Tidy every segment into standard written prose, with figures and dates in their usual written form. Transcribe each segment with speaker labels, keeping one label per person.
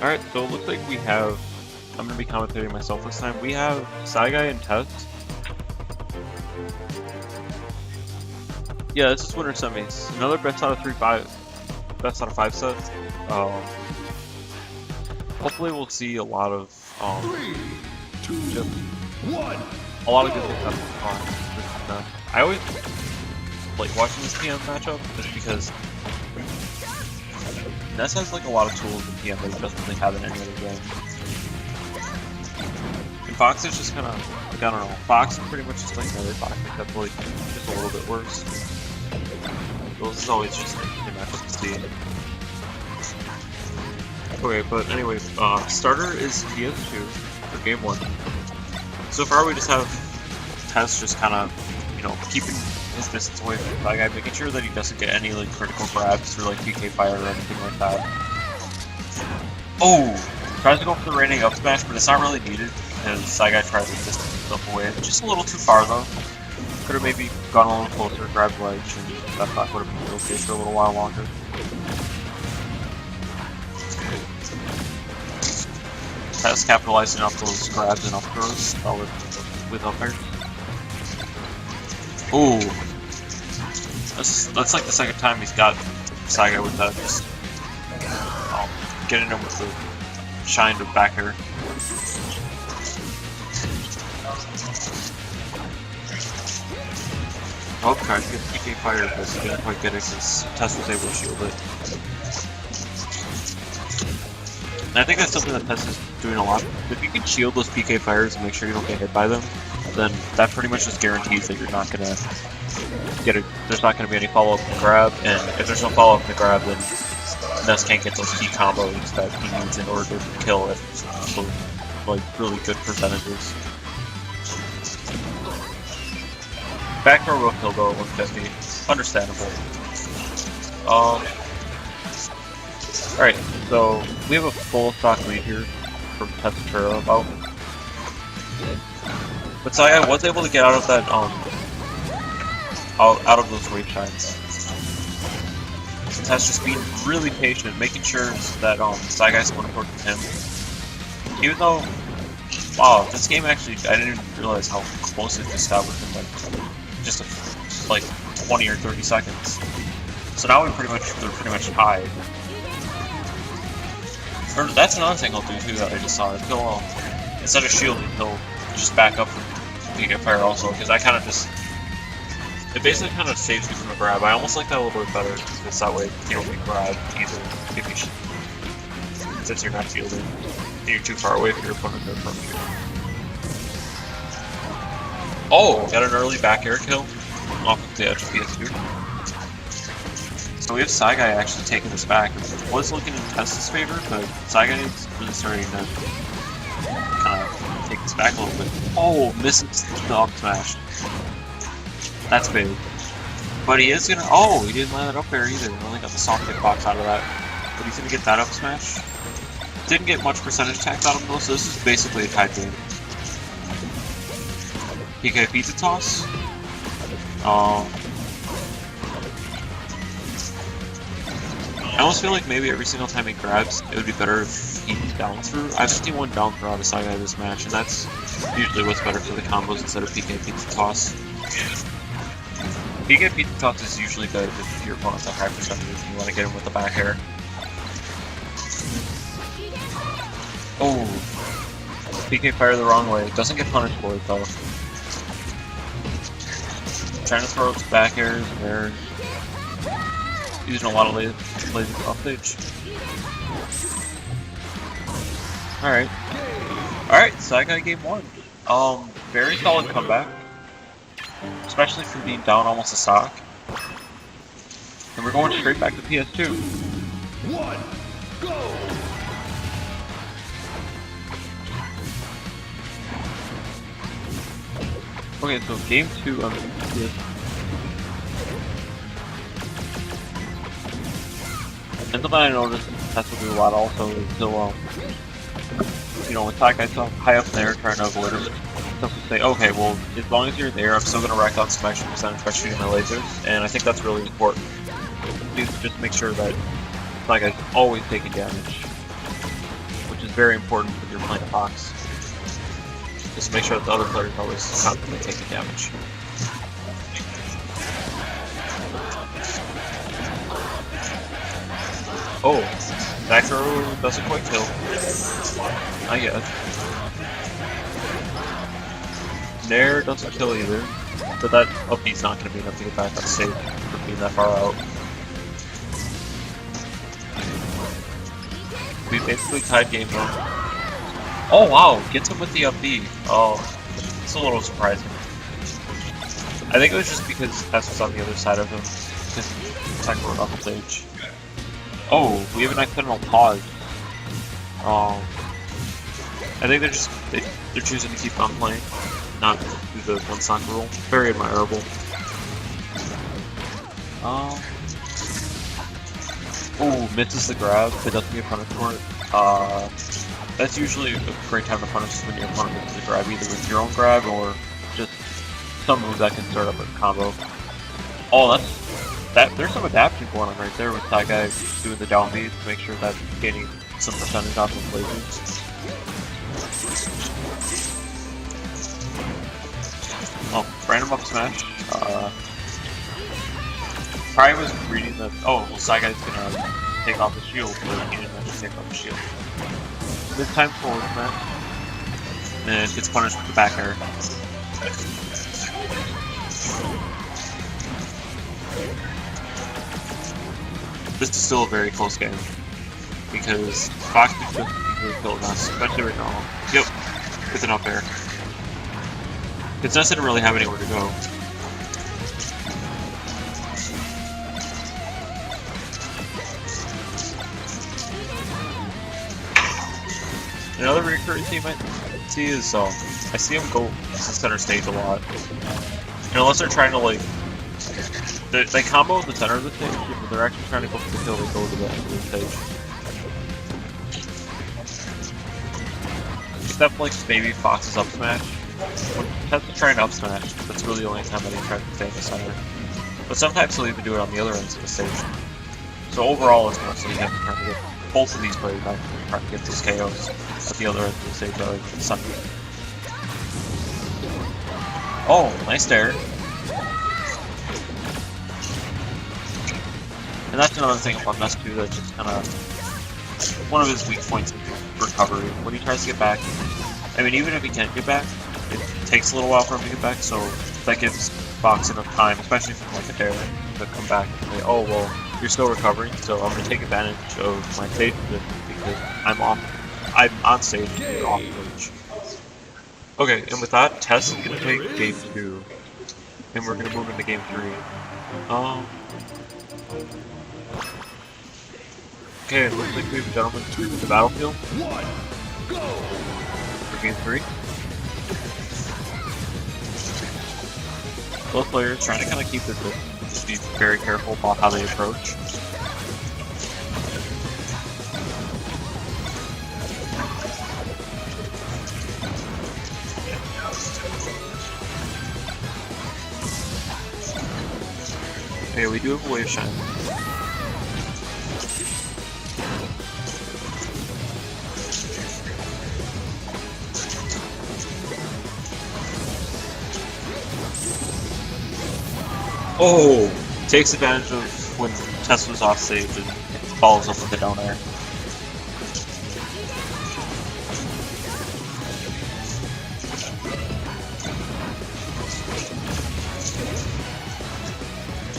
Speaker 1: Alright, so it looks like we have... I'm going to be commentating myself this time. We have Psi-Guy and Tess. Yeah, this is winter semis. Another best out of 5 sets. Hopefully we'll see a lot of
Speaker 2: 3, 2, 1.
Speaker 1: A lot of good things happen. I always like watching this PM matchup just because Ness has like a lot of tools in PM that he doesn't really have in any other game. And Fox is just kind of like, I don't know. Fox is pretty much just like another Fox, except like just a little bit worse. So this is always just like a matchup to see. Okay, but anyway, starter is PS2 for game 1. So far we just have Tess just kind of, you know, keeping his distance away from that guy, making sure that he doesn't get any like critical grabs or like PK fire or anything like that. Oh! Tries to go for the raining up smash, but it's not really needed because Psi-Guy tries to distance himself away. Just a little too far though. Could have maybe gone a little closer, grabbed ledge, and that thought would have been okay for a little while longer. Tess capitalizing off those grabs and up throws with up airs. Ooh. That's like the second time he's got Psi-Guy with that. Just getting him with the shine to back air. Oh, tried to get PK fire, but he didn't quite get it because Tess was able to shield it. And I think that's something that Tess is doing a lot. If you can shield those PK fires and make sure you don't get hit by them, then that pretty much just guarantees that you're not gonna get it. There's not gonna be any follow-up in the grab, and if there's no follow-up in the grab, then Ness can't get those key combos that he needs in order to kill at like really good percentages. Backdoor will kill though at 150. Understandable. Alright, so we have a full stock lead here from Tess about. But Psi-Guy was able to get out of that out of those wave shines. Tess just being really patient, making sure that Psi-Guy's going towards him. Even though, wow, this game actually, I didn't even realize how close it just got within like just like 20 or 30 seconds. So now they're pretty much tied. Or that's another thing I'll do too that I just saw. He'll instead of shielding, he'll just back up from PK fire also, because I kind of just it basically kind of saves you from a grab. I almost like that a little bit better because that way you don't get grabbed either if you since you're not shielding. You're too far away from your opponent to approach you. Oh, got an early back air kill off of the edge of PS2. So we have Psi-Guy actually taking this back. It was looking in Tess's favor, but Psi-Guy is really starting to kind of take this back a little bit. Oh, misses the up smash. That's big. But he is gonna. Oh, he didn't land it up there either. He only got the soft hitbox out of that. But he's gonna get that up smash. Didn't get much percentage tax out of him though, so this is basically a tied game. PK pizza toss. I almost feel like maybe every single time he grabs, it would be better if he down through. I've seen one down throw out of Psi-Guy this match, and that's usually what's better for the combos instead of PK pizza toss. PK pizza toss is usually good if your opponent's at high percentage and you want to get him with the back air. Oh, PK fire the wrong way. Doesn't get punished for it though. Trying to throw its back airs and using a lot of lasers off stage. Alright, Psi-Guy game 1. Very solid comeback. Especially for being down almost a stock. And we're going straight back to PS2.
Speaker 2: 1, go!
Speaker 1: Okay, so game 2 on the PS2. And something I noticed Tess will do a lot also is he'll, you know, when Psi-Guy's high up in the air trying to avoid him, Tess will say, okay, well, as long as you're there, I'm still going to rack out some extra percentage by shooting my lasers, and I think that's really important. You just make sure that Psi-Guy's always taking damage. is very important when you're playing Fox. Just to make sure that the other player is always constantly taking damage. Oh, back throw doesn't quite kill. Not yet. Nair doesn't kill either, but that up B's not going to be enough to get back on stage for being that far out. We basically tied game though. Oh wow, gets him with the up B. Oh, it's a little surprising. I think it was just because Tess was on the other side of him. Attack for off the stage. Oh, we have an accidental pause. I think they're choosing to keep on playing, not do the one stock rule. Very admirable. Oh, misses the grab, but doesn't get punished for it. That's usually a great time to punish when your opponent misses the grab, either with your own grab or just some move that can start up a combo. Oh, there's some adaptation going on right there with Psi-Guy doing the down beat to make sure that he's gaining some percentage off of lasers. Oh, random up smash. Probably was reading that. Oh, well, Psi-Guy's gonna take off the shield, but he didn't actually take off the shield. This time forward smash. And gets punished with the back air. This is still a very close game because Fox could easily kill Ness, especially right now. Yep, with an up air. Because Ness didn't really have anywhere to go. Another recurring theme I see is I see him go to center stage a lot. And unless they're trying to like. They combo in the center of the stage, but they're actually trying to go for the kill, they go to the end of the stage. Except like maybe Fox's up smash. When Tess is trying to up smash, that's really the only time that he tries to stay in the center. But sometimes he'll even do it on the other ends of the stage. So overall it's mostly him trying to get both of these players actually trying to get these KOs at the other end of the stage rather than the center. Oh, nice dare. And that's another thing about Ness too, that's just kind of one of his weak points in recovery. When he tries to get back, I mean, even if he can't get back, it takes a little while for him to get back, so that gives Fox enough time, especially from like a dare, to come back and say, oh, well, you're still recovering, so I'm going to take advantage of my stage position because I'm on stage and you're off stage. Okay, and with that, Tess is going to take game 2, and we're going to move into game 3. Okay, it looks like we have a gentleman to the battlefield.
Speaker 2: Go!
Speaker 1: For game 3. Both players trying to kind of keep their distance, just be very careful about how they approach. Okay, we do have a wave shine. Oh! Takes advantage of when Tess was off stage and follows up with the down air.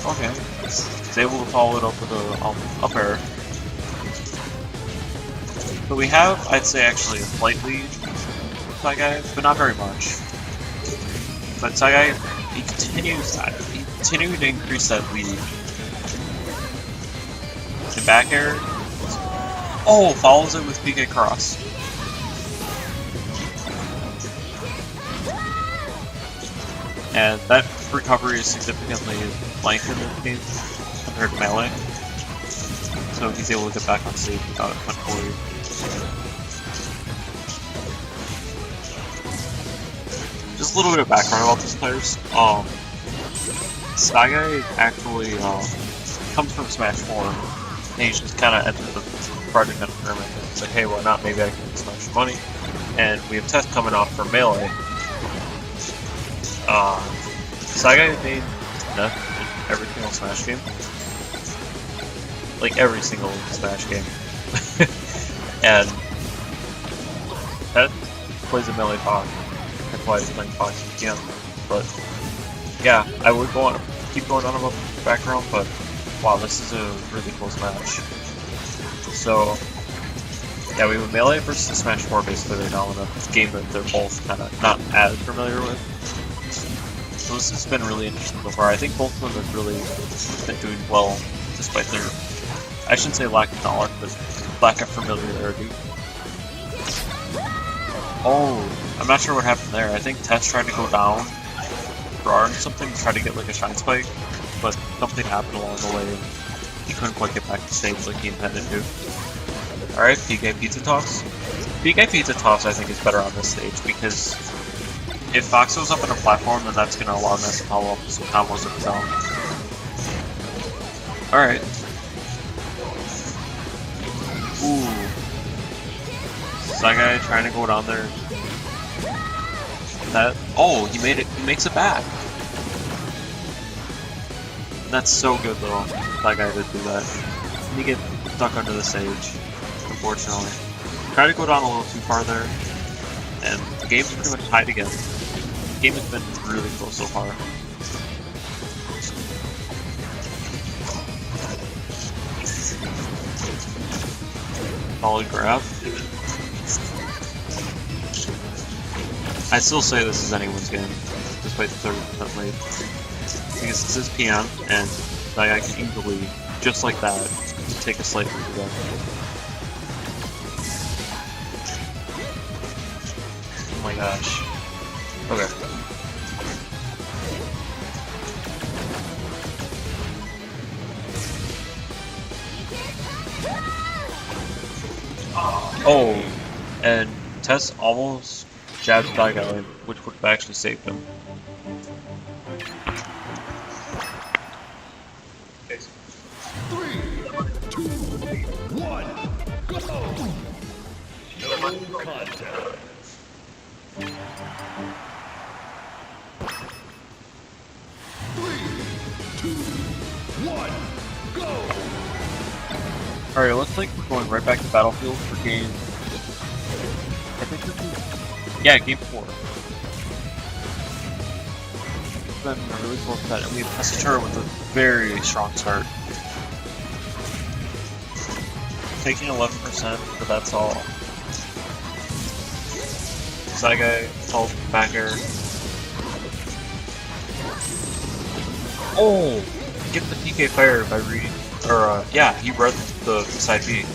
Speaker 1: Okay. He's able to follow it up with a up air. So we have, I'd say, actually a slight lead with Psi-Guy, but not very much. But Psi-Guy, he continues to increase that lead. The back air. Oh, follows it with PK cross. And that recovery is significantly lengthened in this game compared to melee. So he's able to get back on stage without a ton of worry. Just a little bit of background about these players. Psi-Guy actually comes from Smash 4, and he's just kind of entered project on experiment. It's like, hey, why not? Maybe I can make some extra money. And we have Tess coming off for Melee. Psi-Guy made Ness in every single Smash game. Like every single Smash game. And Tess plays a Melee Fox. That's why he's playing Fox again. But yeah, I would keep going on about the background, but wow, this is a really close match. So yeah, we have Melee versus Smash 4 basically right now in a game that they're both kind of not as familiar with. So this has been really interesting so far. I think both of them have really been doing well despite their, I shouldn't say lack of knowledge, but lack of familiarity. Oh, I'm not sure what happened there. I think Tess tried to go down, draw or something, try to get like a shine spike, but something happened along the way and he couldn't quite get back to stage like he intended to. Alright, Psi-Guy Pizza Toss. Psi-Guy Pizza Toss I think is better on this stage because if Fox goes up on a platform, then that's going to allow Ness to follow up with some combos of his own. Alright. Ooh. Psi-Guy trying to go down there. That, oh, he made it. He makes it back. That's so good though. Psi-Guy did do that. He get stuck under the stage, unfortunately. Tried to go down a little too far there, and the game's pretty much tied again. The game has been really close so far. Solid grab. I still say this is anyone's game, despite the 30% lead. Because this is PM, and I can easily, just like that, take a slight lead again. Oh my gosh. Okay. Oh, and Tess almost jabbed Psi-Guy, which would have actually saved him.
Speaker 2: Three, two, one, go! No contact. 3, 2, 1, go!
Speaker 1: Alright, looks like we're going right back to Battlefield for game... I think this is... Yeah, game 4. It's been a really close set, and we have Tessitura with a very strong start. Taking 11%, but that's all. Psi-Guy, falls back air. Oh! Get the PK fire by reading. Or, yeah, he read the side B.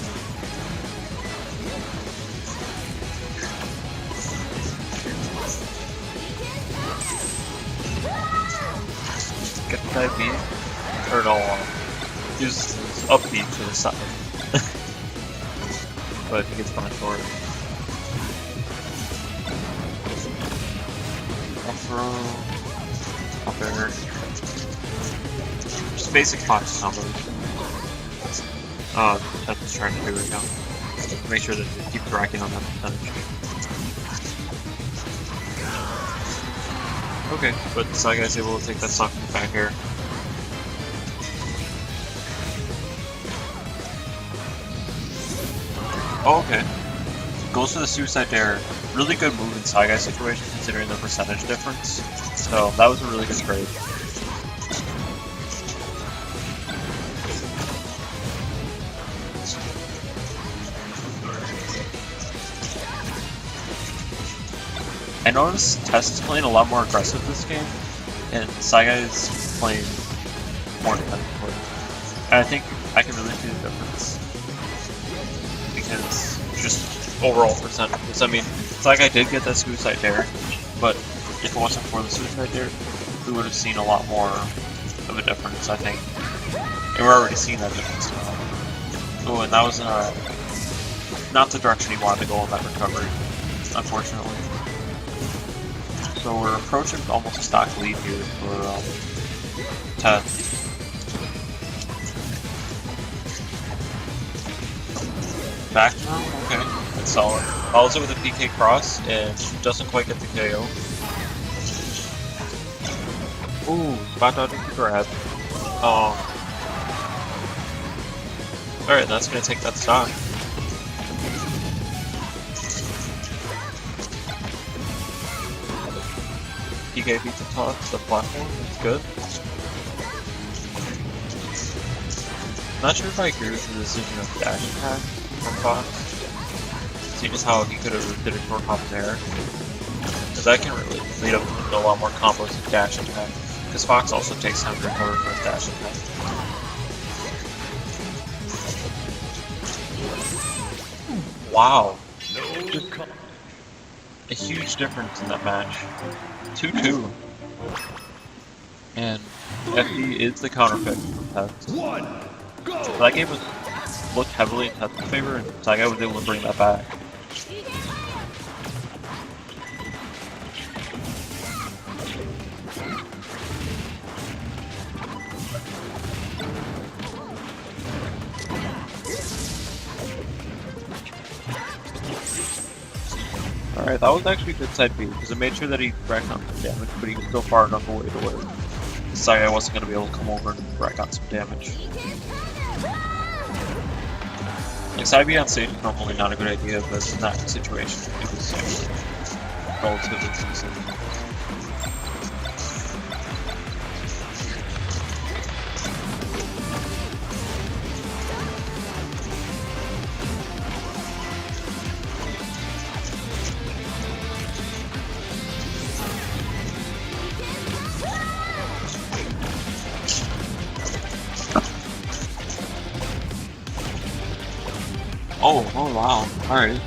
Speaker 1: Get the side B. Or no, use his up B to the side. But he gets punished for it. Up throw. Up air. Just basic Fox combos. That's what trying to do right now. Make sure that it keeps racking on that percentage. Okay, but Psi-Guy's able to take that stock in the back air. Oh, okay. Goes for the suicide dare. Really good move in Psi-Guy situation considering the percentage difference. So that was a really good trade. I noticed Tess is playing a lot more aggressive this game, and Psi-Guy is playing more defensively. And I think I can really see the difference. Because just overall percentages. I mean, Psi-Guy did get that suicide dare, but if it wasn't for the suicide dare, we would have seen a lot more of a difference, I think. And we're already seeing that difference now. Oh, and that was not the direction he wanted to go in that recovery, unfortunately. So we're approaching almost a stock lead here for Tess. Back throw? Okay, that's solid. Follows it with a PK cross and doesn't quite get the KO. Ooh, spot dodging to grab. Oh. Alright, that's gonna take that stock. PK beats the platform, that's good. Not sure if I agree with the decision of dash attack from Fox. See just how he could have did a short hop there. Because that can really lead up to a lot more combos with dash attack. Because Fox also takes time to recover from his dash attack. Wow. A huge difference in that match. 2-2. And FD is the counter pick from Tess. So that game looked heavily in Tess's favor, and Psi-Guy was able to bring that back. Alright, that was actually a good side B, because it made sure that he racked on some damage, but he was still far enough away to where Psi-Guy wasn't going to be able to come over and rack on some damage. Like, side B on stage is normally not a good idea, but in that situation, it was actually relatively decent. Oh wow, alright.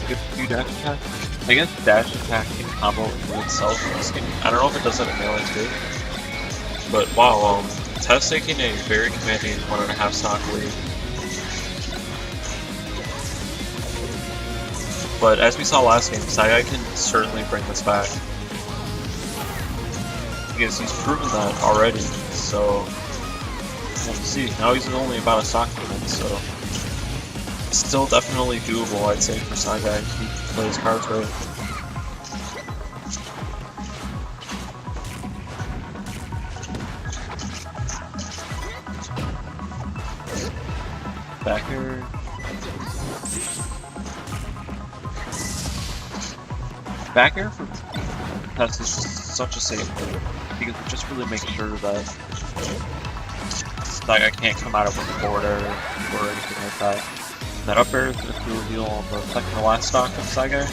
Speaker 1: Good few dash attack. I guess dash attack in combo in itself in this game. I don't know if it does that in melee too. But wow, Tess taking a very commanding 1.5 stock lead. But as we saw last game, Psi-Guy can certainly bring this back. Because he's proven that already, so we'll see. Now he's only about a stock limit, so still definitely doable, I'd say, for Psi-Guy if he plays cards right. Back air. Back air for Tess is just such a safe play, because it just really makes sure that Psi-Guy can't come out of with a forward air or anything like that. That up air is going to reveal on the second to last stock of Psi-Guy.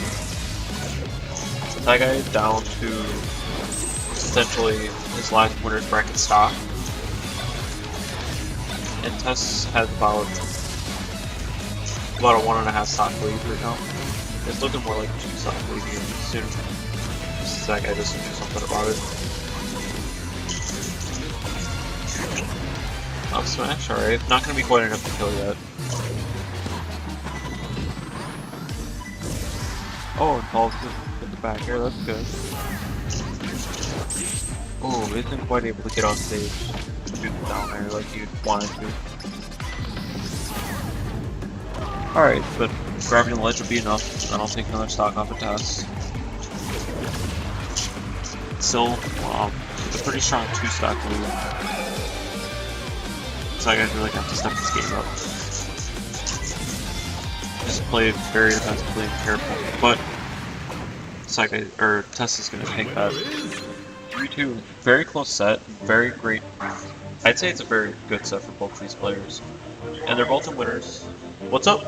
Speaker 1: Psi-Guy is down to essentially his last winner's bracket stock. And Tess has about a 1.5 stock lead right now. It's looking more like a 2 stock lead here soon. Psi-Guy doesn't do something about it. Up smash, alright. Not going to be quite enough to kill yet. Oh, and falls in the back air, that's good. Oh, isn't quite able to get on stage to do the down air like you'd wanted to. Alright, but grabbing the ledge will be enough, and then I'll take another stock off of Tess. Still, it's a pretty strong 2 stock lead. So I guys really have to step this game up. Just play very defensively and careful, but Psi-Guy, or Tess is going to take that. 3-2, very close set, very great. I'd say it's a very good set for both these players, and they're both the winners. What's up?